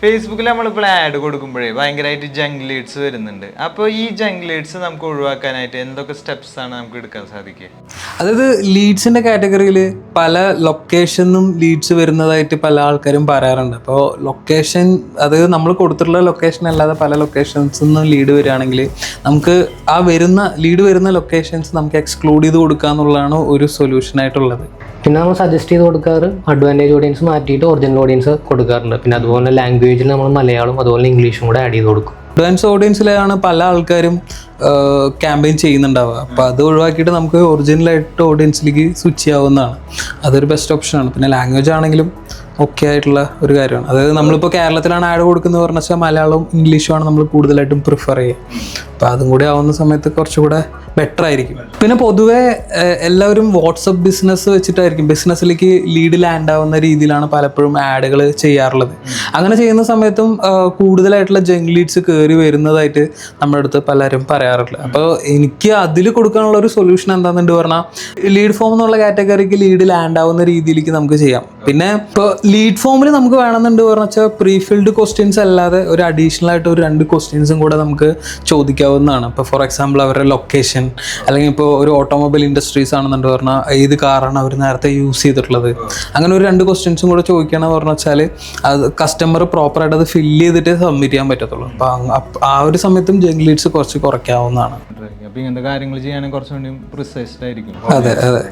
ഫേസ്ബുക്കിൽ നമ്മളിപ്പോൾ ആഡ് കൊടുക്കുമ്പോഴേ ഭയങ്കരമായിട്ട് ജങ്ക് ലീഡ്സ് വരുന്നുണ്ട്. അപ്പോൾ ഈ ജങ്ക് ലീഡ്സ് നമുക്ക് ഒഴിവാക്കാനായിട്ട് എന്തൊക്കെ സ്റ്റെപ്സ് ആണ് നമുക്ക് എടുക്കാൻ സാധിക്കുക? അതായത് ലീഡ്സിൻ്റെ കാറ്റഗറിയിൽ പല ലൊക്കേഷനും ലീഡ്സ് വരുന്നതായിട്ട് പല ആൾക്കാരും പറയാറുണ്ട്. അപ്പോൾ ലൊക്കേഷൻ, അത് നമ്മൾ കൊടുത്തിട്ടുള്ള ലൊക്കേഷൻ അല്ലാതെ പല ലൊക്കേഷൻസിൽ നിന്നും ലീഡ് വരികയാണെങ്കിൽ നമുക്ക് ആ ലീഡ് വരുന്ന ലൊക്കേഷൻസ് നമുക്ക് എക്സ്ക്ലൂഡ് ചെയ്ത് കൊടുക്കുക എന്നുള്ളതാണ് ഒരു സൊല്യൂഷനായിട്ടുള്ളത്. പിന്നെ നമ്മൾ സജസ്റ്റ് ചെയ്ത് കൊടുക്കാറ് അഡ്വാൻറ്റേജ് ഓഡിയൻസ് മാറ്റിയിട്ട് ഒറിജിനൽ ഓഡിയൻസ് കൊടുക്കാറുണ്ട്. പിന്നെ അതുപോലെ ലാംഗ്വേജിൽ നമ്മൾ മലയാളം അതുപോലെ ഇംഗ്ലീഷും കൂടെ ആഡ് ചെയ്ത് കൊടുക്കും. അഡ്വാൻസ് ഓഡിയൻസിലാണ് പല ആൾക്കാരും ക്യാമ്പയിൻ ചെയ്യുന്നുണ്ടാവുക. അപ്പോൾ അത് ഒഴിവാക്കിയിട്ട് നമുക്ക് ഒറിജിനലായിട്ട് ഓഡിയൻസിലേക്ക് സ്വിച്ച് ചെയ്യാവുന്നതാണ്. അതൊരു ബെസ്റ്റ് ഓപ്ഷനാണ്. പിന്നെ ലാംഗ്വേജ് ആണെങ്കിലും ഓക്കെ ആയിട്ടുള്ള ഒരു കാര്യമാണ്. അതായത് നമ്മളിപ്പോൾ കേരളത്തിലാണ് ആഡ് കൊടുക്കുന്നത് പറഞ്ഞു വെച്ചാൽ മലയാളവും ഇംഗ്ലീഷുമാണ് നമ്മൾ കൂടുതലായിട്ടും പ്രിഫർ ചെയ്യുക. അപ്പോൾ അതും കൂടി ആവുന്ന സമയത്ത് കുറച്ചുകൂടെ ബെറ്റർ ആയിരിക്കും. പിന്നെ പൊതുവേ എല്ലാവരും വാട്സപ്പ് ബിസിനസ് വെച്ചിട്ടായിരിക്കും ബിസിനസ്സിലേക്ക് ലീഡ് ലാൻഡ് ആവുന്ന രീതിയിലാണ് പലപ്പോഴും ആഡുകൾ ചെയ്യാറുള്ളത്. അങ്ങനെ ചെയ്യുന്ന സമയത്തും കൂടുതലായിട്ടുള്ള ജങ്ക് ലീഡ്സ് കയറി വരുന്നതായിട്ട് നമ്മുടെ അടുത്ത് പലരും പറയാറുണ്ട്. അപ്പോൾ എനിക്ക് അതിൽ കൊടുക്കാനുള്ള ഒരു സൊല്യൂഷൻ എന്താണെന്നുണ്ട് പറഞ്ഞാൽ ലീഡ് ഫോം എന്നുള്ള കാറ്റഗറിക്ക് ലീഡ് ലാൻഡ് ആവുന്ന രീതിയിലേക്ക് നമുക്ക് ചെയ്യാം. പിന്നെ ഇപ്പോൾ ലീഡ് ഫോമിൽ നമുക്ക് വേണമെന്നുണ്ട് പറഞ്ഞു വെച്ചാൽ പ്രീ ഫിൽഡ് ക്വസ്റ്റ്യൻസ് അല്ലാതെ ഒരു അഡീഷണൽ ആയിട്ട് ഒരു 2 ക്വസ്റ്റ്യൻസും കൂടെ നമുക്ക് ചോദിക്കാവുന്നതാണ്. ഇപ്പോൾ ഫോർ എക്സാമ്പിൾ അവരുടെ ലൊക്കേഷൻ, അല്ലെങ്കിൽ ഇപ്പോൾ ഒരു ഓട്ടോമൊബൈൽ ഇൻഡസ്ട്രീസ് ആണെന്നുണ്ട് പറഞ്ഞാൽ ഏത് കാറാണ് അവർ നേരത്തെ യൂസ് ചെയ്തിട്ടുള്ളത്, അങ്ങനെ ഒരു 2 ക്വസ്റ്റ്യൻസും കൂടെ ചോദിക്കുകയാണെന്ന് പറഞ്ഞു വെച്ചാൽ അത് കസ്റ്റമർ പ്രോപ്പറായിട്ട് അത് ഫില്ല് ചെയ്തിട്ട് സബ്മിറ്റ് ചെയ്യാൻ പറ്റത്തുള്ളൂ. അപ്പോൾ ആ ഒരു സമയത്തും ജങ്ക് ലീഡ്സ് കുറച്ച് കുറയ്ക്കാവുന്നതാണ്. അപ്പോൾ ഇങ്ങനത്തെ കാര്യങ്ങൾ ചെയ്യാനും കുറച്ചുകൂടി പ്രിസൈസ്ഡ് ആയിരിക്കും. അതെ.